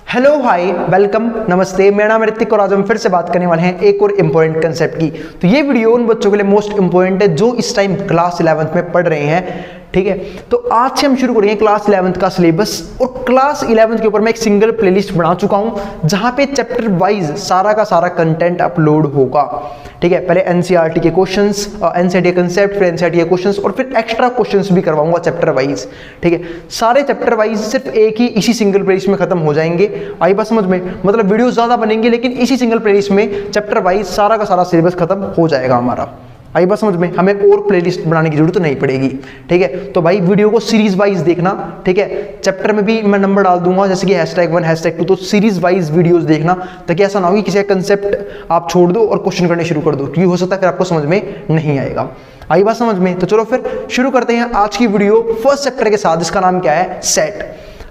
Hello hi welcome नमस्ते, मेरा नाम ऋतिक और आज हम फिर से बात करने वाले हैं एक और इम्पोर्टेंट कंसेप्ट की। तो ये वीडियो उन बच्चों के लिए मोस्ट इंपोर्टेंट है जो इस टाइम क्लास 11th में पढ़ रहे हैं, ठीक है। तो आज से हम शुरू करेंगे क्लास 11th का सिलेबस और क्लास 11th के ऊपर मैं एक सिंगल प्लेलिस्ट बना चुका हूं जहां पे चैप्टर वाइज सारा का सारा कंटेंट अपलोड होगा, ठीक है। पहले एनसीईआरटी के क्वेश्चंस, एनसीईआरटी के कंसेप्ट, फिर एनसीईआरटी के क्वेश्चंस और फिर एक्स्ट्रा क्वेश्चंस भी करवाऊंगा चैप्टर वाइज, ठीक है। सारे चैप्टर वाइज सिर्फ एक ही इसी सिंगल प्लेलिस्ट में खत्म हो जाएंगे। आई बात समझ में? मतलब वीडियो ज्यादा बनेंगे लेकिन इसी सिंगल प्लेलिस्ट में चैप्टर वाइज सारा का सारा सिलेबस खत्म हो जाएगा हमारा। आई बात समझ में? हमें और प्लेलिस्ट बनाने की जरूरत नहीं पड़ेगी, ठीक है। तो भाई वीडियो को सीरीज वाइज देखना, ठीक है। चैप्टर में भी मैं नंबर डाल दूंगा जैसे कि #1 #2, तो सीरीज वाइज वीडियोस देखना ताकि ऐसा ना हो कि किसी का कंसेप्ट आप छोड़ दो और क्वेश्चन करने शुरू कर दो, क्योंकि हो सकता है फिर आपको समझ में नहीं आएगा। आई बात समझ में? तो चलो फिर शुरू करते हैं आज की वीडियो फर्स्ट चैप्टर के साथ, जिसका नाम क्या है? सेट।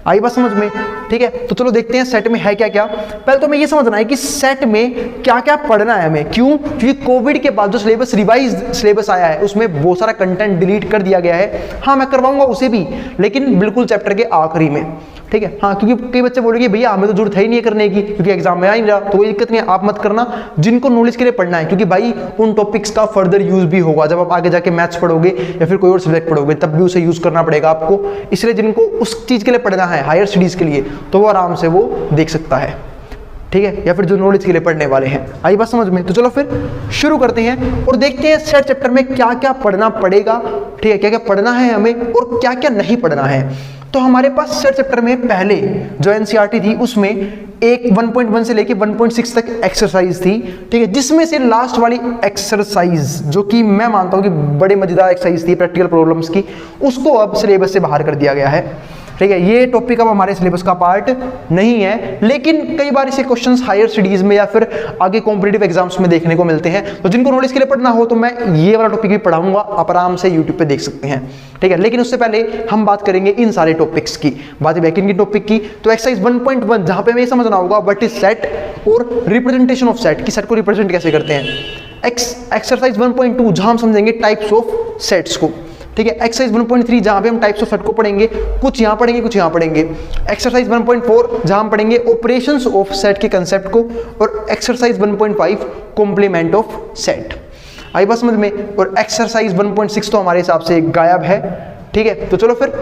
आई बात समझ में? ठीक है। तो चलो देखते हैं सेट में है क्या क्या। पहले तो हमें ये समझना है कि सेट में क्या क्या पढ़ना है हमें। क्यों? क्योंकि कोविड के बाद जो सिलेबस रिवाइज सिलेबस आया है उसमें बहुत सारा कंटेंट डिलीट कर दिया गया है। हाँ, मैं करवाऊंगा उसे भी, लेकिन बिल्कुल चैप्टर के आखिरी में, ठीक है। हाँ, क्योंकि कई बच्चे बोलेंगे भैया हमें तो जरूरत है ही नहीं करने की क्योंकि एग्जाम में आ ही नहीं रहा, तो कोई दिक्कत नहीं है, आप मत करना। जिनको नॉलेज के लिए पढ़ना है, क्योंकि भाई उन टॉपिक्स का फर्दर यूज भी होगा जब आप आगे जाके मैथ्स पढ़ोगे या फिर कोई और सब्जेक्ट पढ़ोगे, तब भी उसे यूज करना पड़ेगा आपको। इसलिए जिनको उस चीज के लिए पढ़ना है, हायर स्टडीज के लिए, तो वो आराम से वो देख सकता है, ठीक है। या फिर जो नॉलेज के लिए पढ़ने वाले हैं। आई बात समझ में? तो चलो फिर शुरू करते हैं और देखते हैं सेट चैप्टर में क्या क्या पढ़ना पड़ेगा, ठीक है। क्या क्या पढ़ना है हमें और क्या क्या नहीं पढ़ना है। तो हमारे पास सेट चैप्टर में पहले जो एनसीईआरटी थी उसमें एक 1.1 से लेके 1.6 तक एक्सरसाइज थी, ठीक है। जिसमें से लास्ट वाली एक्सरसाइज जो कि मैं मानता हूं कि बड़ी मजेदार एक्सरसाइज थी प्रैक्टिकल प्रॉब्लम्स की, उसको अब सिलेबस से बाहर कर दिया गया है, ठीक है। ये टॉपिक अब हमारे सिलेबस का पार्ट नहीं है, लेकिन कई बार इसे क्वेश्चंस हायर स्टडीज में या फिर आगे कॉम्पिटिटिव एग्जाम्स में देखने को मिलते हैं। तो जिनको नॉलेज के लिए पढ़ना हो तो मैं ये वाला टॉपिक भी पढ़ाऊंगा, आप आराम से यूट्यूब पे देख सकते हैं, ठीक है। लेकिन उससे पहले हम बात करेंगे इन सारे टॉपिक्स की, बात बैकिंग की टॉपिक की। तो एक्सरसाइज 1.1 जहां पे हमें समझना होगा व्हाट इज सेट और रिप्रेजेंटेशन ऑफ सेट, कि सेट को रिप्रेजेंट कैसे करते हैं। एक्सरसाइज 1.2 जहां हम समझेंगे टाइप्स ऑफ सेट्स को, ठीक है। एक्सरसाइज 1.3 जहां पे हम टाइप्स ऑफ सेट को पढ़ेंगे, कुछ यहां पढ़ेंगे कुछ यहां पढ़ेंगे। एक्सरसाइज 1.4 जहां हम पढ़ेंगे ऑपरेशंस ऑफ सेट के कंसेप्ट को, और एक्सरसाइज 1.5 कॉम्प्लीमेंट ऑफ सेट। आई बात समझ में? और एक्सरसाइज 1.6 तो हमारे हिसाब से गायब है, ठीक है। तो चलो फिर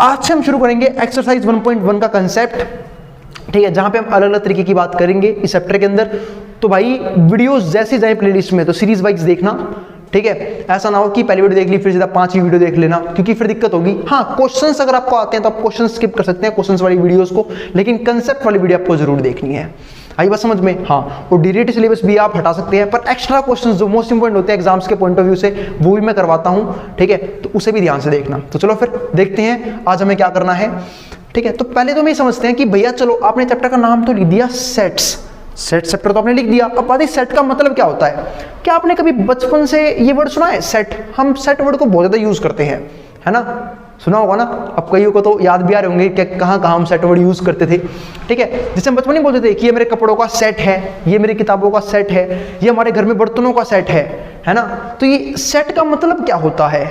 आज से हम शुरू करेंगे एक्सरसाइज 1.1 का कंसेप्ट, ठीक है, जहां पे हम अलग अलग तरीके की बात करेंगे इस चैप्टर के अंदर। तो भाई वीडियोस जैसे जाए प्लेलिस्ट में तो सीरीज वाइज देखना, ठीक है। ऐसा ना हो कि पहली वीडियो देख ली फिर सीधा 5वीं वीडियो देख लेना, क्योंकि फिर दिक्कत होगी। हाँ, क्वेश्चंस अगर आपको आते हैं तो आप क्वेश्चन स्किप कर सकते हैं क्वेश्चंस वाली वीडियोस को, लेकिन कंसेप्ट वाली वीडियो आपको जरूर देखनी है। आई बात समझ में? हाँ, और डीरेट सिलेबस भी आप हटा सकते हैं, पर एक्स्ट्रा क्वेश्चंस जो मोस्ट इंपोर्टेंट होते हैं एग्जाम्स के पॉइंट ऑफ व्यू से, वो भी मैं करवाता हूं, ठीक है। तो उसे भी ध्यान से देखना। तो चलो फिर देखते हैं आज हमें क्या करना है, ठीक है। तो पहले तो हम ये समझते हैं कि भैया चलो आपने चैप्टर का नाम तो लिख दिया सेट्स, सेट चैप्टर तो आपने लिख दिया। अब बात है सेट का मतलब क्या होता है। क्या आपने कभी बचपन से ये वर्ड सुना है सेट? हम सेट वर्ड को बहुत ज्यादा यूज करते हैं, है ना, सुना होगा ना। अब कईयों को तो याद भी आ रहे होंगे कि कहाँ कहाँ हम सेट वर्ड यूज करते थे, ठीक है। जिसे हम बचपन में बोलते थे कि ये मेरे कपड़ों का सेट है, ये मेरी किताबों का सेट है, ये हमारे घर में बर्तनों का सेट है ना। तो ये सेट का मतलब क्या होता है?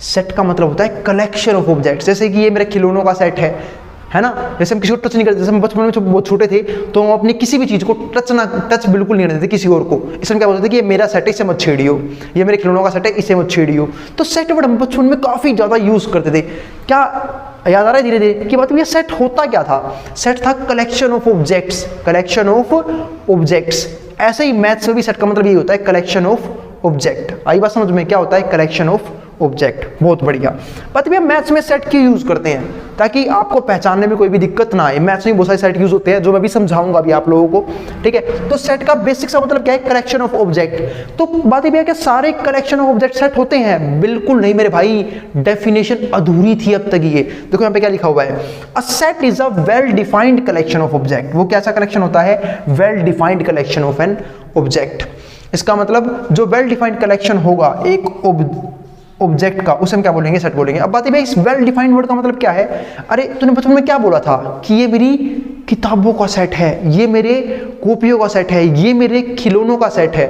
सेट का मतलब होता है कलेक्शन ऑफ ऑब्जेक्ट्स। जैसे कि ये मेरे खिलौनों का सेट है ना। जैसे हम किसी को टच नहीं करते, जैसे हम बचपन में जब बहुत छोटे थे तो हम अपनी किसी भी चीज को टच बिल्कुल नहीं करते थे किसी और को। इसमें क्या बोलते थे कि ये मेरा सेट है, इसे मत छेड़ियो, ये मेरे खिलौनों का सेट है, इसे मत छेड़ियो। तो सेट वर्ड हम बचपन में काफी ज्यादा यूज करते थे। क्या याद आ रहा है धीरे धीरे कि बात ये सेट होता क्या था? सेट था collection of objects, collection of objects. ऐसे ही मैथ्स में भी सेट का मतलब यही होता है, कलेक्शन ऑफ ऑब्जेक्ट। आई बात समझ में? क्या होता है? Collection of object. बहुत बढ़िया। पता भी हम मैथ्स में सेट क्यों यूज करते हैं? ताकि आपको पहचानने में कोई भी दिक्कत ना आए। मैथ्स में बहुत सारे सेट यूज होते हैं जो मैं भी समझाऊंगा अभी आप लोगों को, ठीक है। तो सेट का बेसिक सा मतलब क्या है? Collection of object. तो बात ये है कि सारे कलेक्शन ऑफ ऑब्जेक्ट सेट होते हैं? बिल्कुल नहीं मेरे भाई, डेफिनेशन अधूरी थी अब तक। ये देखो यहाँ पे क्या लिखा हुआ है, a set is a well defined collection of object. वो कैसा कलेक्शन होता है? Well defined collection of an object. इसका मतलब जो वेल डिफाइंड कलेक्शन होगा एक ऑब्जेक्ट का, उसे हम क्या बोलेंगे? सेट बोलेंगे। अब बात है इस वेल डिफाइंड वर्ड का मतलब क्या है? अरे तूने बचपन में क्या बोला था कि ये मेरी किताबों का सेट है, ये मेरे कॉपियों का सेट है, ये मेरे खिलौनों का सेट है।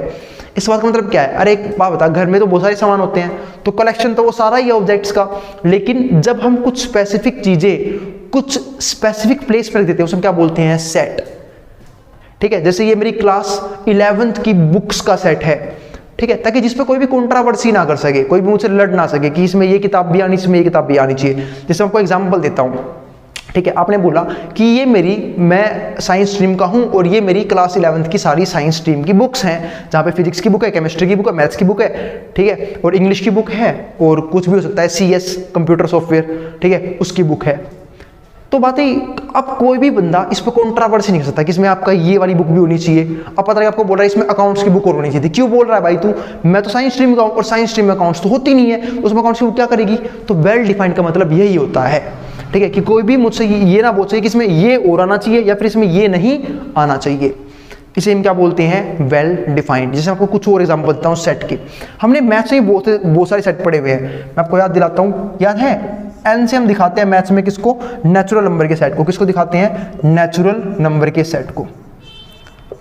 इस बात का मतलब क्या है? अरे एक बात बता, घर में तो बहुत सारे सामान होते हैं तो कलेक्शन तो वो सारा ही है ऑब्जेक्ट्स का, लेकिन जब हम कुछ स्पेसिफिक चीजें कुछ स्पेसिफिक प्लेस पर रख देते हैं, उसे हम क्या बोलते हैं, सेट। ठीक है, जैसे ये मेरी क्लास 11th की बुक्स का सेट है, ठीक है, ताकि जिस पे कोई भी कंट्रोवर्सी ना कर सके, कोई भी मुझसे लड़ ना सके कि इसमें ये किताब भी आनी, इसमें ये किताब भी आनी चाहिए। जैसे आपको एग्जांपल देता हूँ, ठीक है, आपने बोला कि ये मैं साइंस स्ट्रीम का हूँ और ये मेरी क्लास 11th की सारी साइंस स्ट्रीम की बुक्स हैं, जहाँ पे फिजिक्स की बुक है, केमिस्ट्री की बुक है, मैथ्स की बुक है, ठीक है, और इंग्लिश की बुक है, और कुछ भी हो सकता है, CS कंप्यूटर सॉफ्टवेयर, ठीक है, उसकी बुक है। तो बात ही, अब कोई भी बंदा इस पर कंट्रोवर्सी नहीं कर सकता कि इसमें आपका ये वाली बुक भी होनी चाहिए। अब पता लगा आपको बोल रहा है इसमें अकाउंट्स की बुक और होनी चाहिए थी, क्यों बोल रहा है भाई तू, मैं तो साइंस स्ट्रीम का हूं और साइंस स्ट्रीम में अकाउंट्स तो होती नहीं है, उसमें अकाउंट्स की बुक क्या करेगी। तो वेल डिफाइंड का मतलब यही होता है, ठीक है, कि कोई भी मुझसे ये ना बोल सके कि इसमें ये और आना चाहिए या फिर इसमें ये नहीं आना चाहिए। इसे हम क्या बोलते हैं, वेल डिफाइंड। जैसे आपको कुछ और एग्जांपल देता हूँ सेट के। हमने मैथ्स में बहुत सारे सेट पढ़े हुए हैं, मैं आपको याद दिलाता हूँ, याद है, एन से हम दिखाते हैं मैथ्स में किसको, नेचुरल नंबर के सेट को। किसको दिखाते हैं, नेचुरल नंबर के सेट को।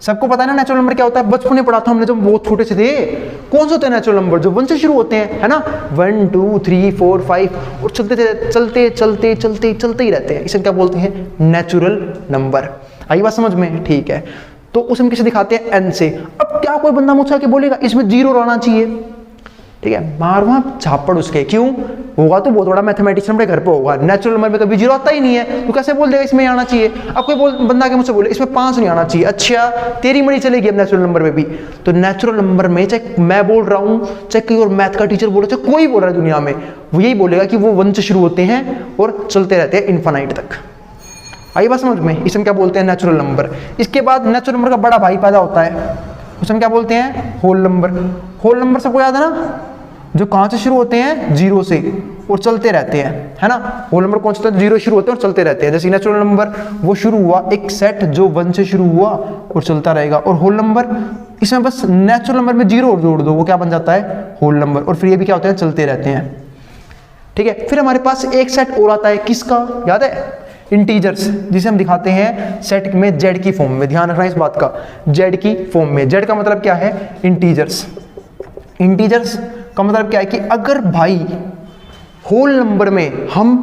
सबको पता है ना नेचुरल नंबर क्या होता है, बचपन में पढ़ा था हमने जब बहुत छोटे से थे। कौन से होते हैं नेचुरल नंबर, जो 1 से शुरू होते हैं, है ना, 1 2 3 4 5 और चलते चलते चलते चलते चलते ही रहते हैं, इसे क्या बोलते हैं, नेचुरल नंबर। आई बात समझ में, ठीक है। तो उसे हम किसे दिखाते हैं, एन से। अब क्या कोई बंदा मुझसे आके बोलेगा इसमें 0 रहना चाहिए, ठीक है, मार वहां झापड़ उसके, क्यों होगा तो बहुत बड़ा मैथमेटिशियन अपने घर पे होगा, नेचुरल नंबर में कभी 0 आता ही नहीं है, तो कैसे बोल देगा इसमें आना चाहिए। अब कोई बंदा के मुझसे बोले इसमें 5 नहीं आना चाहिए, अच्छा तेरी मड़ी चलेगी अब नेचुरल नंबर में भी। तो नेचुरल नंबर में चाहे मैं बोल रहा हूँ, चाहे कोई और मैथ का टीचर बोल रहा है, चाहे कोई बोल रहा है दुनिया में, वो यही बोलेगा कि वो 1 से शुरू होते हैं और चलते रहते हैं इन्फिनाइट तक। आई बात समझ में, इसे हम क्या बोलते हैं, नेचुरल नंबर। इसके बाद नेचुरल नंबर का बड़ा भाई पैदा होता है, उसे हम क्या बोलते हैं, होल नंबर। होल नंबर सबको याद है ना, जो कहाँ से शुरू होते हैं, 0 से और चलते रहते हैं, है ना। होल नंबर कौन सा होता है, 0 शुरू होते हैं और चलते रहते हैं। जैसे नेचुरल नंबर वो शुरू हुआ एक सेट जो 1 से शुरू हुआ और चलता रहेगा, और होल नंबर इसमें बस नेचुरल नंबर में 0 और जोड़ दो, वो क्या बन जाता है, होल नंबर, और फिर ये भी क्या होते हैं, चलते रहते हैं, ठीक है। फिर हमारे पास एक सेट और आता है, किसका, याद है, इंटीजर्स, जिसे हम दिखाते हैं सेट में जेड की फॉर्म में। ध्यान रखना इस बात का, जेड की फॉर्म में। जेड का मतलब क्या है, इंटीजर्स। इंटीजर्स का मतलब क्या है कि अगर भाई होल नंबर में हम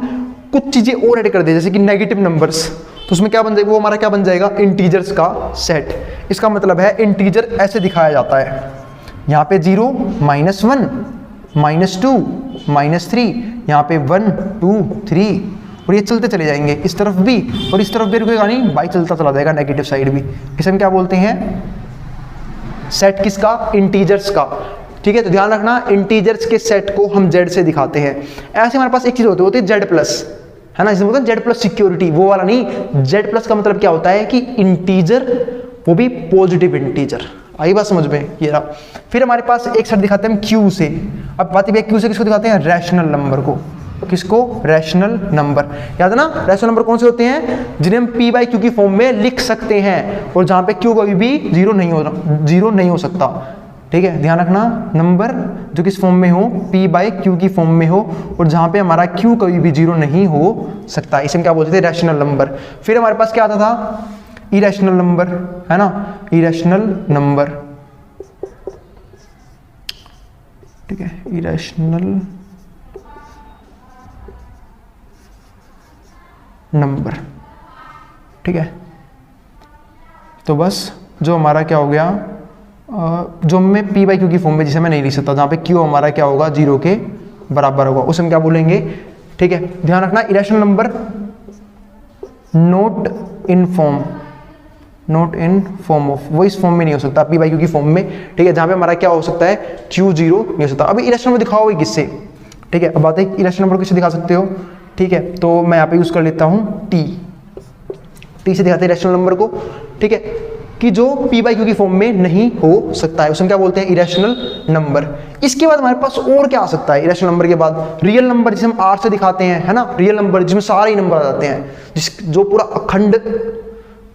कुछ चीजें और ऐड कर दे, जैसे कि नेगेटिव नंबर्स, तो उसमें क्या बन जाएगा, वो हमारा क्या बन जाएगा, इंटीजर्स का सेट। इसका मतलब है इंटीजर ऐसे दिखाया जाता है, यहाँ पे 0 -1 -2 -3, यहाँ पे 1 2 3, और ये चलते चले जाएंगे, इस तरफ भी और इस तरफ भी रुकेगा नहीं भाई, चलता चला जाएगा नेगेटिव साइड भी। इसे हम क्या बोलते हैं, सेट किसका, इंटीजर्स का, ठीक है। तो ध्यान रखना, इंटीजर्स के सेट को हम जेड से दिखाते हैं। ऐसे हमारे पास एक चीज होती है जेड प्लस, है ना, जिसे बोलते हैं जेड प्लस सिक्योरिटी, वो वाला नहीं। जेड प्लस का मतलब क्या होता है कि इंटीजर, वो भी पॉजिटिव इंटीजर। आई बात समझ में, ये रहा। फिर हमारे पास एक सेट दिखाते हैं हम क्यू से। अब बात है क्यू से किसको दिखाते हैं, रैशनल नंबर को। किसको, रैशनल नंबर। याद है ना, रैशनल नंबर कौन से होते हैं, जिन्हें हम p/q की फॉर्म में लिख सकते हैं, और जहां पे q कभी भी 0 नहीं हो सकता, ठीक है। ध्यान रखना, नंबर जो किस फॉर्म में हो, p/q की फॉर्म में हो, और जहां पे हमारा q कभी भी 0 नहीं हो सकता, इसे हम क्या बोलते थे, रैशनल नंबर। फिर हमारे पास क्या आता था, इरेशनल नंबर, है ना, इरेशनल नंबर, ठीक है, इरेशनल नंबर, ठीक है। तो बस जो हमारा क्या हो गया, जो मैं p/q की फॉर्म में, जिसे मैं नहीं लिख सकता, जहाँ पे q हमारा क्या होगा, 0 के बराबर होगा, उसे हम क्या बोलेंगे, ठीक है। ध्यान रखना, irrational number note in form of, वो इस फॉर्म में नहीं हो सकता, p/q की फॉर्म में, ठीक है, जहाँ पे हमारा क्या हो सकता है, q 0 नहीं हो सकता। अभी इरेशनल नंबर दिखाओगे किससे, ठीक है। अब बात है इरेशनल नंबर किससे दिखा सकते हो, ठीक है। तो मैं यहाँ पे यूज कर लेता हूँ t से दिखाते हैं इरेशनल नंबर को, ठीक है, कि जो p/q की फॉर्म में नहीं हो सकता है, उसे हम क्या बोलते हैं, इरेशनल नंबर। इसके बाद हमारे पास और क्या आ सकता है, इरेशनल नंबर के बाद रियल नंबर, जिसे हम r से दिखाते हैं, है ना, रियल नंबर जिसमें सारे ही नंबर आ जाते हैं, जो पूरा अखंड,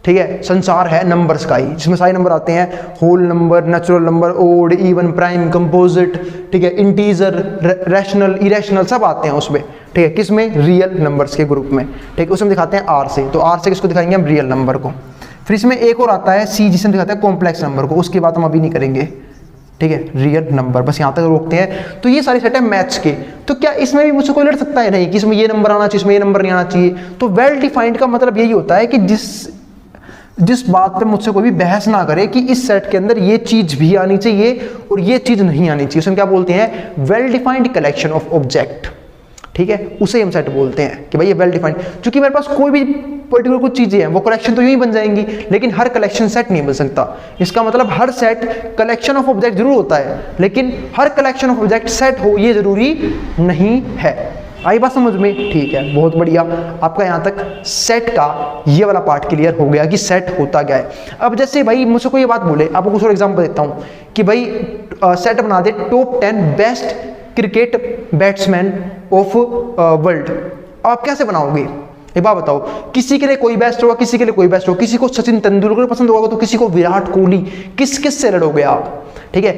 ठीक है, संसार है नंबर्स का ही, जिसमें सारे नंबर आते हैं, whole number, natural number, odd, even, prime, composite, ठीक है, इंटीजर, रैशनल, इरेशनल, सब आते हैं उसमें, ठीक है, किसमें, रियल नंबर्स के ग्रुप में, ठीक है। उसे हम दिखाते हैं r से। तो r से किसको दिखाएंगे हम, रियल नंबर को। फिर इसमें एक और आता है c, जिसे हम दिखाते हैं कॉम्प्लेक्स नंबर को, उसकी बात हम अभी नहीं करेंगे, ठीक है, रियल नंबर, बस यहाँ तक रोकते हैं। तो ये सारे सेट है मैथ्स के। तो क्या इसमें भी मुझसे कोई लड़ सकता है? नहीं कि इसमें ये नंबर आना चाहिए, इसमें ये नंबर नहीं आना चाहिए। तो वेल डिफाइंड का मतलब यही होता है कि जिस बात पे मुझसे कोई भी बहस ना करे कि इस सेट के अंदर ये चीज भी आनी चाहिए और ये चीज नहीं आनी चाहिए, उसमें क्या बोलते हैं? Well defined collection of object. ठीक है, उसे हम सेट बोलते हैं कि भाई ये वेल डिफाइंड। क्योंकि मेरे पास कोई भी पर्टिकुलर कुछ चीजें हैं, वो कलेक्शन तो यूं ही बन जाएंगी, लेकिन हर कलेक्शन सेट नहीं बन सकता। इसका मतलब हर सेट कलेक्शन ऑफ ऑब्जेक्ट जरूर होता है, लेकिन हर कलेक्शन ऑफ ऑब्जेक्ट सेट हो ये जरूरी नहीं है। आई बात समझ में? ठीक है, बहुत बढ़िया। आपका यहाँ तक सेट का ये वाला पार्ट क्लियर हो गया कि सेट होता क्या है। अब जैसे भाई मुझसे कोई ये बात बोले, आपको कुछ और एग्जांपल देता हूँ कि भाई सेट बना दे top 10 best cricket batsman of world. आप कैसे बनाओगे? एक बात बताओ, किसी के लिए कोई बेस्ट होगा, किसी के लिए कोई बेस्ट होगा, किसी को सचिन तेंदुलकर पसंद होगा तो किसी को विराट कोहली, किस से लड़ोगे आप? ठीक है,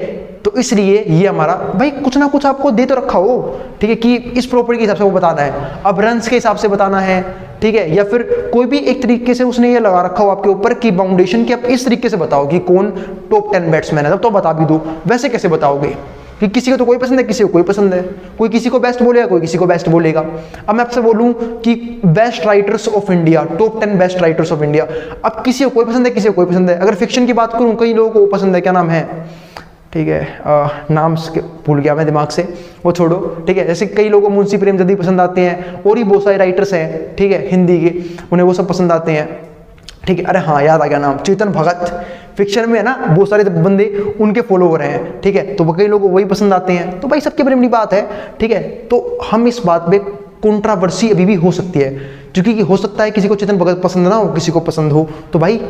तो इसलिए ये हमारा भाई कुछ ना कुछ आपको दे तो रखा हो, ठीक है, कि इस प्रॉपर्टी के हिसाब से वो बताना है, अब रन्स के हिसाब से बताना है, ठीक है, या फिर कोई भी एक तरीके से उसने ये लगा रखा हो आपके ऊपर कि बाउंडेशन कि आप इस तरीके से बताओ कि कौन टॉप 10 बैट्समैन है, तब तो बता भी दो। वैसे कैसे बताओगे कि किसी को तो कोई पसंद है, किसी को कोई पसंद है, कोई किसी को बेस्ट बोलेगा, कोई किसी को बेस्ट बोलेगा। अब मैं आपसे बोलूं कि best writers of India, top 10 best writers of India, अब किसी को कोई पसंद है, किसी को कोई पसंद है। अगर फिक्शन की बात करूं, कई लोगों को पसंद है, क्या नाम है, ठीक है, नाम भूल गया मैं दिमाग से, वो छोड़ो, ठीक है। जैसे कई लोगों को मुंशी प्रेमचंद पसंद आते हैं, और ही बहुत सारे राइटर्स हैं, ठीक है, हिंदी के, उन्हें वो सब पसंद आते हैं, ठीक है। अरे हाँ, याद आ गया नाम, चेतन भगत, फिक्शन में है ना, बहुत सारे बंदे उनके फॉलोवर हैं, ठीक है, तो कई लोगों को वही पसंद आते हैं। तो भाई सबकी अपनी अपनी बात है, ठीक है। तो हम इस बात पे कंट्रोवर्सी अभी भी हो सकती है, क्योंकि हो सकता है किसी को चेतन भगत पसंद ना हो, किसी को पसंद हो, तो भाई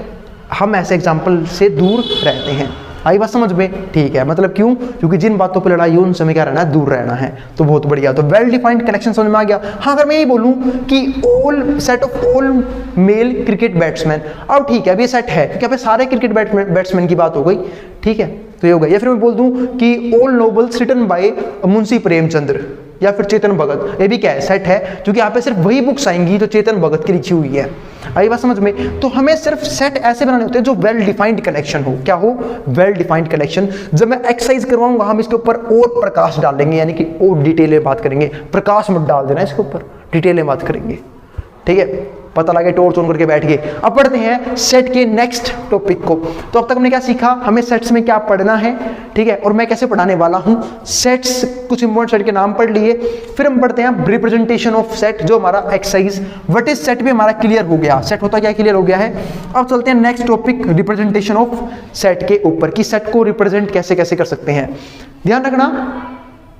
हम ऐसे एग्जाम्पल से दूर रहते हैं। आई बात समझ में? ठीक है, मतलब क्यों? क्योंकि जिन बातों पे लड़ाई हो उनसे हमें क्या रहना है, दूर रहना है। तो बहुत बढ़िया, तो वेल डिफाइंड कलेक्शन समझ में आ गया। हाँ, अगर मैं ये बोलूं कि all set of all male cricket batsman, अब ठीक है, अब ये सेट है क्योंकि अब सारे क्रिकेट बैट्समैन की बात हो गई, ठीक है, तो ये हो गया। या फिर मैं बोल दूं कि all novels written by Munshi Premchandra या फिर चेतन भगत, ये भी क्या है, सेट है, क्योंकि यहाँ पे सिर्फ वही बुक्स आएंगी जो चेतन भगत की लिखी हुई है। आई बात समझ में? तो हमें सिर्फ सेट ऐसे बनाने होते हैं जो वेल डिफाइंड कलेक्शन हो। क्या हो? Well defined collection. जब मैं एक्सरसाइज करवाऊंगा, हम इसके ऊपर और प्रकाश डालेंगे, यानी कि और डिटेल में बात करेंगे। प्रकाश मत डाल देना इसके ऊपर, डिटेल में बात करेंगे, ठीक है। पता लगे टॉर्च ऑन करके बैठ गए। अब पढ़ते हैं सेट के नेक्स्ट टॉपिक को। तो अब तक हमने क्या सीखा, हमें सेट्स में क्या पढ़ना है, ठीक है, और मैं कैसे पढ़ाने वाला हूं। सेट्स, कुछ इंपॉर्टेंट सेट के नाम पढ़ लिए, फिर हम पढ़ते हैं रिप्रेजेंटेशन ऑफ सेट, जो हमारा एक्सरसाइज व्हाट इज सेट भी हमारा क्लियर हो गया। सेट होता क्या क्लियर हो गया है। अब चलते हैं next topic, representation of set के ऊपर, कि सेट को रिप्रेजेंट कैसे कैसे कर सकते हैं। ध्यान रखना,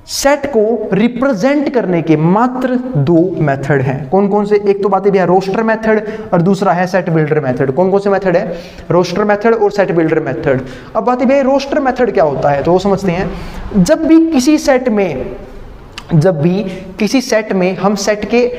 सेट को रिप्रेजेंट करने के मात्र दो मेथड हैं। कौन कौन से? एक तो बात भी है रोस्टर मेथड, और दूसरा है सेट बिल्डर मेथड। कौन कौन से मेथड है? रोस्टर मेथड और सेट बिल्डर मेथड। अब बात भी है रोस्टर मेथड क्या होता है, तो वो समझते हैं। जब भी किसी सेट में हम सेट के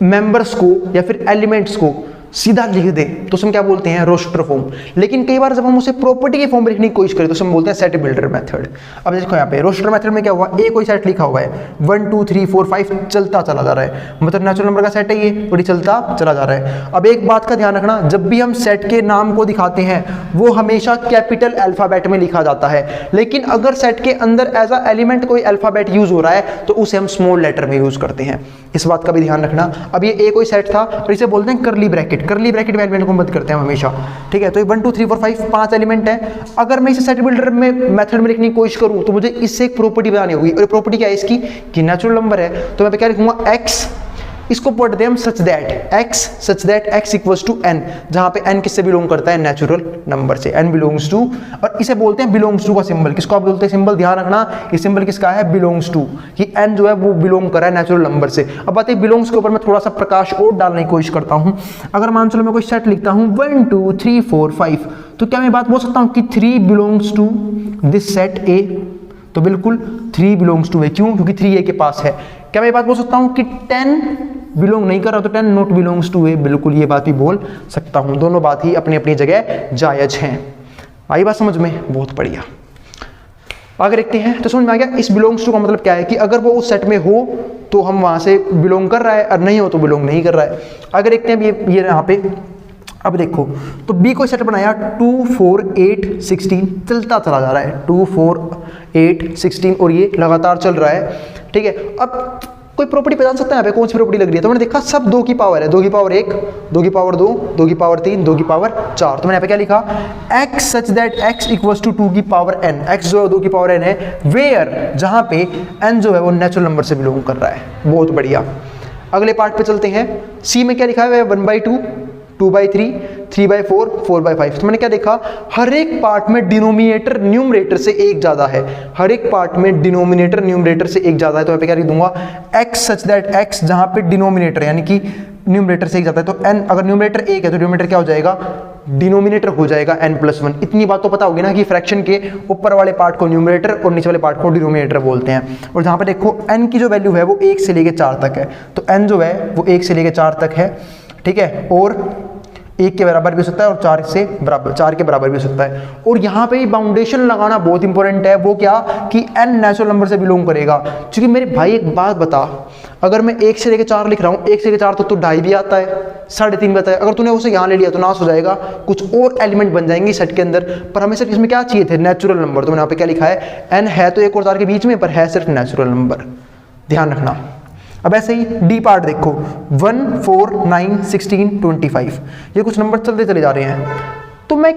मेंबर्स को या फिर एलिमेंट्स को सीधा लिख दे तो उसमें क्या बोलते हैं, रोस्टर फॉर्म। लेकिन कई बार जब हम उसे प्रॉपर्टी के फॉर्म में लिखने की कोशिश करें तो उसमें बोलते हैं सेट बिल्डर मेथड। अब देखो यहाँ पे रोस्टर मेथड में क्या हुआ, ए कोई सेट लिखा हुआ है, 1 2 3 4 5 चलता चला जा रहा है, मतलब नेचुरल नंबर का सेट है ये, और ये चलता चला जा रहा है। अब एक बात का ध्यान रखना, जब भी हम सेट के नाम को दिखाते हैं वो हमेशा कैपिटल अल्फाबेट में लिखा जाता है, लेकिन अगर सेट के अंदर एज अ एलिमेंट कोई अल्फाबेट यूज हो रहा है तो उसे हम स्मॉल लेटर में यूज करते हैं। इस बात का भी ध्यान रखना। अब ये ए कोई सेट था और इसे बोलते हैं करली ब्रैकेट। करली ब्रैकेट में एलिमेंट को मत करते हैं हमेशा, ठीक है। तो ये 1 2 3 4 5 5 एलिमेंट है। अगर मैं इसे सेट बिल्डर में मेथड में लिखने की कोशिश करूं तो मुझे इससे एक प्रॉपर्टी बनानी होगी, और प्रॉपर्टी क्या है इसकी, कि नेचुरल नंबर है, तो मैं क्या लिखूंगा, एक्स, इसको पढ़ते हैं हम such that x equals to n, जहां पे n किससे बिलोंग करता है, नेचुरल नंबर से, n बिलोंग्स टू, और इसे बोलते हैं बिलोंग्स टू का सिंबल। किसको आप बोलते हैं सिंबल, ध्यान रखना, ये सिंबल किसका है, बिलोंग्स टू, कि n जो है वो बिलोंग कर रहा है नेचुरल नंबर से। अब बात है बिलोंग्स के ऊपर मैं थोड़ा सा प्रकाश और डालने की कोशिश करता हूं। अगर मान चलो मैं कोई सेट लिखता हूं 1 2 3 4 5, तो क्या मैं बात बोल सकता हूं कि 3 belongs to this set A, तो बिल्कुल 3 बिलोंग्स टू A, क्यों, क्योंकि 3 A के पास है। क्या मैं बात बोल सकता हूं कि 10 बिलोंग नहीं कर रहा तो 10 नॉट बिलोंग्स टू A, बिल्कुल ये बात भी बोल सकता हूं। दोनों बात ही अपनी अपनी जगह जायज हैं। आई बात समझ में, बहुत बढ़िया। आगे देखते हैं, तो समझ में आ गया इस बिलोंग्स टू का मतलब क्या है, कि अगर वो उस सेट में हो तो हम वहां से बिलोंग कर रहा है, और नहीं हो तो बिलोंग नहीं कर रहा है। अगर देखते हैं ये यहाँ पे अब देखो, तो बी को सेट बनाया 2 4 8 16, चलता चला जा रहा है 2 4 8 16 और ये लगातार चल रहा है, ठीक है। अब कोई प्रॉपर्टी पहचान सकता है यहाँ पे कौन सी प्रॉपर्टी लग रही है? तो मैंने देखा सब 2 की पावर है, 2 की पावर 1, 2 की पावर 2, 2 की पावर 3, 2 की पावर 4। तो मैंने यहाँ पे क्या लिखा, x such that x equals to 2 की पावर n, x जो है 2 की पावर n है, वेयर जहाँ पे n जो है वो नेचुरल नंबर से बिलोंग कर रहा है। बहुत बढ़िया, अगले पार्ट पे चलते हैं। सी में क्या लिखा है? 1/2, 2/3, 3/4, 4/5। तो मैंने क्या देखा, हर एक पार्ट में डिनोमिनेटर न्यूमरेटर से एक ज्यादा है, हर एक पार्ट में डिनोमिनेटर न्यूमरेटर से एक ज्यादा है। तो यहाँ पे क्या लिख दूंगा, x सच दैट x जहां पे डिनोमिनेटर यानी कि न्यूमरेटर से एक ज्यादा है, तो n अगर न्यूमरेटर एक है तो डिनोमिनेटर क्या हो जाएगा, डिनोमिनेटर हो जाएगा n+1। इतनी बात तो पता होगी ना कि फ्रैक्शन के ऊपर वाले पार्ट को न्यूमरेटर और नीचे वाले पार्ट को डिनोमिनेटर बोलते हैं। और जहां पे देखो n की जो वैल्यू है वो 1 से लेके 4 तक है, तो n जो है वो 1 से लेके 4 तक है, ठीक है, और 1 के बराबर भी हो सकता है और 4 के बराबर भी हो सकता है। और यहाँ पे बाउंडेशन लगाना बहुत इंपॉर्टेंट है, वो क्या कि n नेचुरल नंबर से बिलोंग करेगा। क्योंकि मेरे भाई एक बात बता, अगर मैं 1 से लेकर 4 लिख रहा हूँ, 1 से लेकर 4 तो 2.5 भी आता है, 3.5 भी आता है। अगर तूने उसे यहाँ ले लिया तो नाश हो जाएगा, कुछ और एलिमेंट बन जाएंगे सेट के अंदर। पर हमें सिर्फ इसमें क्या चाहिए थे, नेचुरल नंबर। तो मैंने यहाँ पे क्या लिखा है, n है तो 1 और 4 के बीच में, पर है सिर्फ नेचुरल नंबर, ध्यान रखना। अब ऐसे ही डी पार्ट देखो, 1 4 9 16 25, ये कुछ नंबर चलते चले जा रहे हैं। तो मैं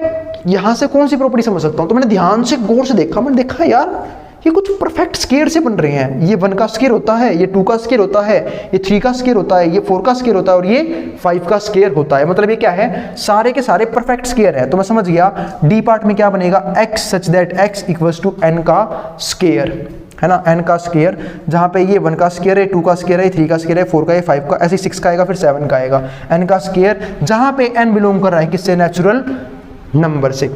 यहां से कौन सी प्रॉपर्टी समझ सकता हूं? तो मैंने ध्यान से गौर से देखा, मैंने देखा यार ये कुछ परफेक्ट स्क्वायर से बन रहे हैं। ये 1 का स्क्वायर होता है, ये 2 का स्क्वायर होता है, ये 3 का स्क्वायर होता है, ये 4 का स्क्वायर होता है और ये 5 का स्क्वायर होता है। मतलब ये क्या है, सारे के सारे परफेक्ट स्क्वायर है। तो मैं समझ गया डी पार्ट में क्या बनेगा, x such that x equals to n का स्क्वायर, है ना, n का स्क्वायर, जहाँ पे ये 1 का स्क्वायर है, 2 का स्क्वायर है, 3 का स्क्वायर है, 4 का है, 5 का, ऐसे 6 का आएगा, फिर 7 का आएगा, n का स्क्वायर, जहाँ पे n बिलोंग कर रहा है किससे, नेचुरल नंबर से।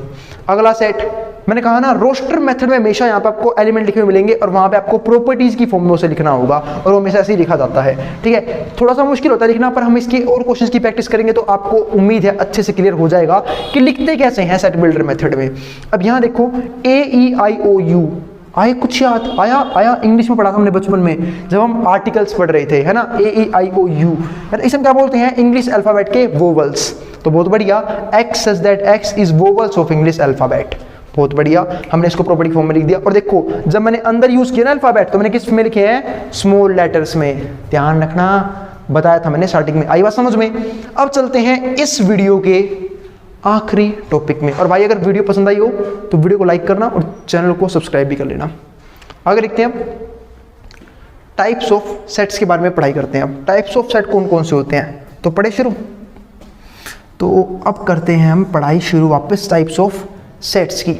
अगला सेट मैंने कहा ना, रोस्टर मेथड में हमेशा यहाँ पे आपको एलिमेंट लिखे हुए मिलेंगे और वहाँ पे आपको प्रॉपर्टीज की फॉर्म में उसे लिखना होगा, और वो हमेशा ऐसे ही लिखा जाता है, ठीक है। थोड़ा सा मुश्किल होता है लिखना, पर हम इसकी और क्वेश्चंस की प्रैक्टिस करेंगे तो आपको उम्मीद है अच्छे से क्लियर हो जाएगा कि लिखते कैसे हैं सेट बिल्डर मेथड में। अब यहाँ देखो AEIOU आए, कुछ याद आया इंग्लिश में पढ़ा था हमने बचपन में जब हम आर्टिकल्स पढ़ रहे थे, है ना, AEIOU, इसे हम क्या बोलते हैं, इंग्लिश अल्फाबेट के वोवल्स। तो बहुत बढ़िया, x such that x is vowels of English alphabet, बहुत बढ़िया, हमने इसको प्रॉपर्टी फॉर्म में लिख दिया। और देखो जब मैंने अंदर यूज किया ना अल्फाबेट, तो मैंने किस में लिखे हैं, स्मॉल लेटर्स में, ध्यान रखना, बताया था मैंने स्टार्टिंग में। आई बात समझ में? अब चलते हैं इस वीडियो के आखिरी टॉपिक में। और भाई अगर वीडियो पसंद आई हो तो वीडियो को लाइक करना और चैनल को सब्सक्राइब भी कर लेना। आगे देखते हैं, अब टाइप्स ऑफ सेट्स के बारे में पढ़ाई करते हैं। अब टाइप्स ऑफ सेट कौन कौन से होते हैं, तो पढ़े शुरू। तो अब करते हैं हम पढ़ाई शुरू वापस टाइप्स ऑफ सेट्स की।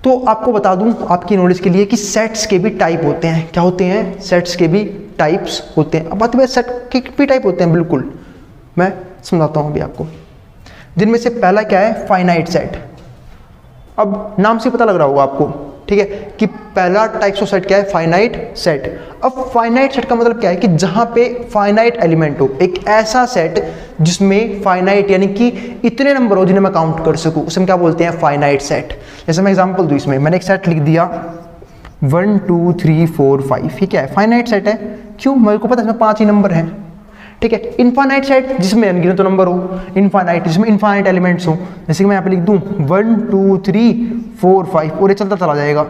तो आपको बता दूं आपकी नॉलेज के लिए कि सेट्स के भी टाइप होते हैं। क्या होते हैं, सेट्स के भी टाइप्स होते हैं। अब बात है सेट के भी टाइप होते हैं, बिल्कुल मैं समझाता हूं अभी आपको। जिनमें से पहला क्या है, फाइनाइट सेट। अब नाम से पता लग रहा होगा आपको, ठीक है, कि पहला टाइप्स ऑफ सेट क्या है, फाइनाइट सेट। अब फाइनाइट सेट का मतलब क्या है कि जहां पे फाइनाइट एलिमेंट हो, एक ऐसा सेट जिसमें फाइनाइट यानी कि इतने नंबर हो जिन्हें मैं काउंट कर सकूं, उसे हम क्या बोलते हैं, फाइनाइट सेट। जैसे मैं एग्जांपल दूं, इसमें मैंने एक सेट लिख दिया 1 2 3 4 5, ये क्या है, फाइनाइट सेट है। क्यों, मेरे को पता है इसमें 5 ही नंबर हैं, ठीक है। इनफाइनाइट सेट जिसमें अनगिनत नंबर हो, इनफाइनाइट जिसमें इनफाइनाइट एलिमेंट्स हो, जैसे कि मैं यहाँ पे लिख दूं 1 2 3 4 5 और ये चलता चला जाएगा,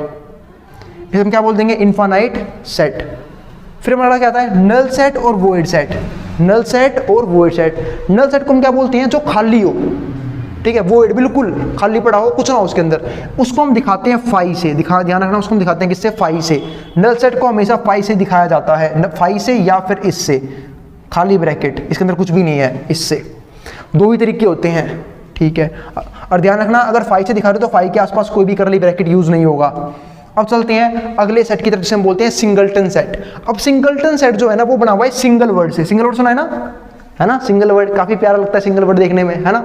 फिर हम क्या बोल देंगे, इनफाइनाइट सेट। फिर हमारा क्या आता है, नल सेट और वॉइड सेट। नल सेट और वॉइड सेट, नल सेट को हम क्या बोलते हैं, जो खाली हो, ठीक है, वॉइड बिल्कुल खाली पड़ा हो, कुछ ना हो उसके अंदर, उसको हम दिखाते हैं फाई से, ध्यान रखना, उसको हम दिखाते हैं किससे, फाई से। नल सेट को हमेशा फाई से दिखाया जाता है, फाई से या फिर इससे, खाली ब्रैकेट, इसके अंदर कुछ भी नहीं है, इससे। दो ही तरीके होते हैं, ठीक है। और ध्यान रखना, अगर फाई से दिखा रहे हो तो फाई के आसपास कोई भी करली ब्रैकेट यूज नहीं होगा। अब चलते हैं अगले सेट की तरफ, जिसे हम बोलते हैं सिंगलटन सेट। अब सिंगलटन सेट जो है ना, वो बना हुआ है सिंगल वर्ड से। सिंगल वर्ड सुना है ना, सिंगल वर्ड काफी प्यारा लगता है सिंगल वर्ड देखने में, है ना।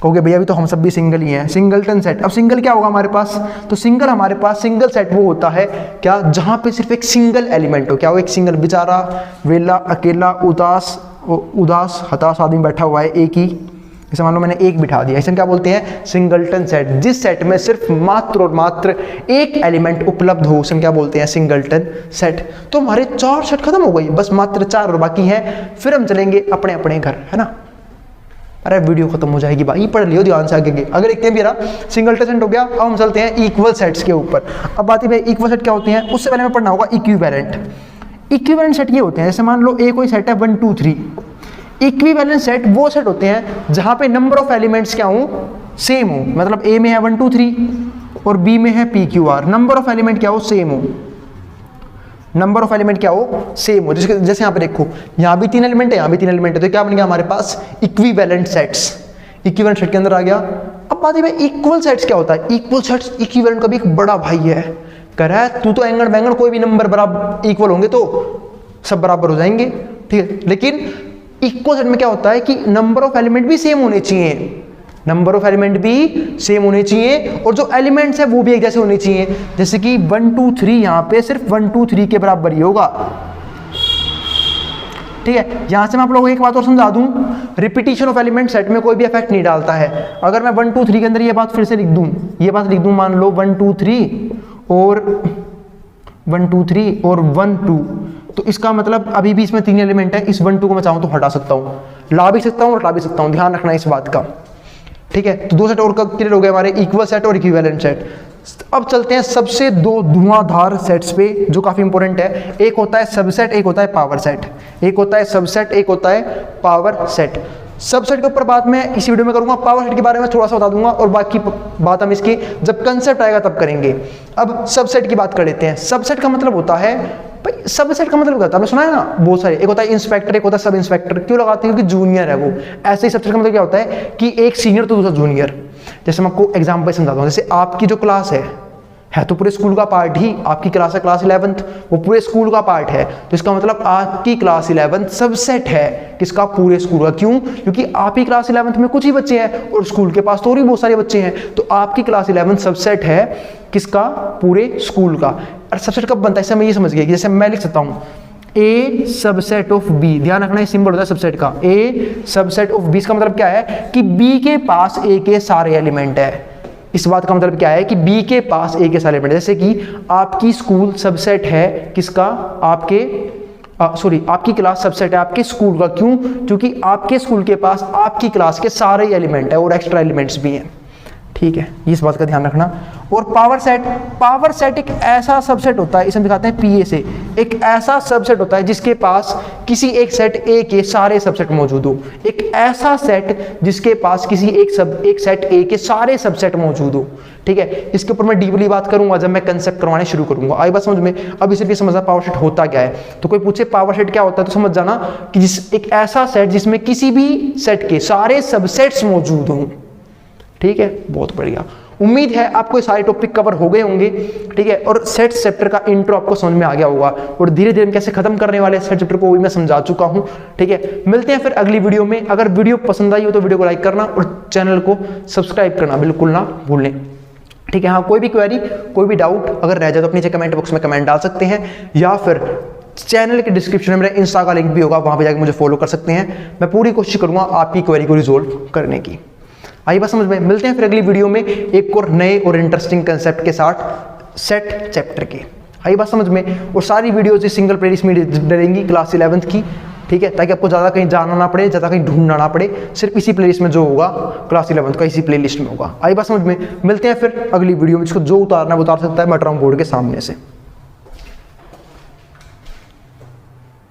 कहोगे भैया अभी तो हम सब भी सिंगल ही हैं, सिंगलटन सेट। अब सिंगल क्या होगा हमारे पास, तो सिंगल हमारे पास सिंगल सेट वो होता है क्या, जहां पे सिर्फ एक सिंगल एलिमेंट हो। क्या हो, एक सिंगल, बेचारा, वेला, अकेला, उदास, हताश आदमी बैठा हुआ है एक ही, जैसे मान लो मैंने एक बिठा दिया, इसे क्या बोलते हैं, सिंगलटन सेट। जिस सेट में सिर्फ मात्र और मात्र एक एलिमेंट उपलब्ध हो, उसे क्या बोलते हैं, सिंगलटन सेट। तो हमारे 4 सेट खत्म हो गई, बस मात्र 4 और बाकी हैं। फिर हम चलेंगे अपने अपने घर, है ना। अरे वीडियो खत्म हो जाएगी भाई, पढ़ लियो ध्यान से आगे के। अगर देखते हैं मेरा सिंगल टेसेंट हो गया, अब हम चलते हैं इक्वल सेट्स के ऊपर। अब बात है इक्वल सेट क्या होते हैं, उससे पहले हमें पढ़ना होगा इक्विवेलेंट। इक्विवेलेंट सेट ये होते हैं, जैसे मान लो ए कोई सेट है 1 2 3। इक्विवेलेंट सेट वो सेट होते हैं जहां पे नंबर ऑफ एलिमेंट्स क्या हो, सेम हो। मतलब ए में है 1 2 3 और बी में है P Q R, number of element क्या हो, सेम हो। नंबर ऑफ एलिमेंट क्या हो, सेम हो। जैसे यहाँ पे देखो, यहाँ भी 3 एलिमेंट है, यहाँ भी 3 एलिमेंट है, तो क्या बन गया हमारे पास इक्विवेलेंट सेट्स। इक्विवेलेंट सेट के अंदर आ गया। अब बात है इक्वल सेट्स क्या होता है। इक्वल सेट्स इक्विवेलेंट का भी एक बड़ा भाई है। कह रहा है तू तो एंगल बैंगल कोई भी नंबर बराबर इक्वल होंगे तो सब बराबर हो जाएंगे, ठीक है। लेकिन इक्वल सेट में क्या होता है कि नंबर ऑफ एलिमेंट भी सेम होने चाहिए, नंबर ऑफ एलिमेंट भी सेम होने चाहिए और जो एलिमेंट्स है वो भी एक जैसे होने चाहिए। जैसे कि 1 2 3 यहाँ पे सिर्फ 1 2 3 के बराबर ही होगा, ठीक है। यहां से मैं आप लोगों को एक बात और समझा दूं, रिपीटिशन ऑफ एलिमेंट सेट में कोई भी इफेक्ट नहीं डालता है। अगर मैं 1 2 3 के अंदर ये बात फिर से लिख दूं, ये बात लिख दूं, मान लो 1 2 3 और 1 2 3 और 1 2, तो इसका मतलब अभी भी इसमें 3 एलिमेंट है। इस 1 2 को मैं चाहूं तो हटा सकता हूं, ला भी सकता हूं, हटा भी सकता हूं, ध्यान रखना इस बात का, ठीक है। तो 2 सेट और क्लियर हो गए हमारे, इक्वल सेट और इक्विवेलेंट सेट। अब चलते हैं सबसे 2 धुआंधार सेट्स पे जो काफी इंपॉर्टेंट है। एक होता है सबसेट, एक होता है पावर सेट। एक होता है सबसेट, एक होता है पावर सेट। सबसेट के ऊपर बात मैं इसी वीडियो में करूंगा, पावर सेट के बारे में थोड़ा सा बता दूंगा और बाकी बात हम इसकी जब कंसेप्ट आएगा तब करेंगे। अब सबसेट की बात कर लेते हैं। सबसेट का मतलब होता है भाई, सबसेट का मतलब क्या होता है, आपने सुना है ना बहुत सारे, एक होता है इंस्पेक्टर, एक होता है सब इंस्पेक्टर। क्यों लगाते हैं, क्योंकि जूनियर है वो। ऐसे ही सबसेट का मतलब क्या होता है कि एक सीनियर तो दूसरा जूनियर। जैसे मैं आपको एग्जांपल समझाता हूं, जैसे आपकी जो क्लास है तो पूरे स्कूल का पार्ट ही, आपकी क्लास है क्लास 11th, वो पूरे स्कूल का पार्ट है। तो इसका मतलब आपकी क्लास 11th सबसेट है किसका, पूरे स्कूल का। क्यों, क्योंकि आप ही क्लास 11th में कुछ ही बच्चे हैं और स्कूल के पास तो और भी बहुत सारे बच्चे हैं, तो आपकी क्लास 11th सबसेट है किसका, पूरे स्कूल का। और सबसेट कब बनता है, इससे मैं ये समझ गया कि जैसे मैं लिख सकता हूँ ए सबसेट ऑफ बी, ध्यान रखना ये सिंबल होता है सबसेट का, ए सबसेट ऑफ बी। इसका मतलब क्या है कि बी के पास ए के सारे एलिमेंट है। इस बात का मतलब क्या है कि बी के पास ए के सारे एलिमेंट, जैसे कि आपकी स्कूल सबसेट है किसका, आपकी क्लास सबसेट है आपके स्कूल का। क्यों, क्योंकि आपके स्कूल के पास आपकी क्लास के सारे एलिमेंट है और एक्स्ट्रा एलिमेंट्स भी हैं, ठीक है। इस बात का ध्यान रखना। और पावर सेट एक ऐसा सबसेट होता है, इसे हम दिखाते हैं पीए से, एक ऐसा सबसेट होता है जिसके पास किसी एक सेट ए के सारे सबसेट मौजूद हो। एक ऐसा सेट जिसके पास किसी एक सेट ए के सारे सबसेट मौजूद हो, ठीक है। इसके ऊपर मैं डीपली बात करूंगा जब मैं कंसेप्ट करवाने शुरू करूंगा, आई बात समझ में। अभी सिर्फ ये समझना पावर सेट होता क्या है। तो कोई पूछे पावर सेट क्या होता है तो समझ जाना कि एक ऐसा सेट जिसमें किसी भी सेट के सारे सबसेट्स मौजूद हों, ठीक है। बहुत बढ़िया, उम्मीद है आपको ये सारे टॉपिक कवर हो गए होंगे, ठीक है। और सेट चैप्टर का इंट्रो आपको समझ में आ गया होगा और धीरे धीरे हम कैसे खत्म करने वाले सेट चैप्टर को भी मैं समझा चुका हूं, ठीक है। मिलते हैं फिर अगली वीडियो में। अगर वीडियो पसंद आई हो तो वीडियो को लाइक करना और चैनल को सब्सक्राइब करना बिल्कुल ना भूलें, ठीक है। हाँ, कोई भी क्वेरी, कोई भी डाउट अगर रह जाए तो नीचे कमेंट बॉक्स में कमेंट डाल सकते हैं, या फिर चैनल के डिस्क्रिप्शन में मेरा इंस्टा का लिंक भी होगा, वहां पे जाकर मुझे फॉलो कर सकते हैं। मैं पूरी कोशिश करूंगा आपकी क्वेरी को रिजोल्व करने की। आई बात समझ में। मिलते हैं फिर अगली वीडियो में एक और नए और इंटरेस्टिंग कंसेप्ट के साथ सेट चैप्टर के। आई बात समझ में। और सारी वीडियोज इस सिंगल प्लेलिस्ट में डलेंगी क्लास 11th की, ठीक है, ताकि आपको ज़्यादा कहीं जाना ना पड़े, ज़्यादा कहीं ढूंढना ना पड़े। सिर्फ इसी प्लेलिस्ट में जो होगा क्लास 11th का इसी प्लेलिस्ट में होगा। आई बात समझ में। मिलते हैं फिर अगली वीडियो में। जिसको जो उतारना है वो उतार सकता है मटराम बोर्ड के सामने से।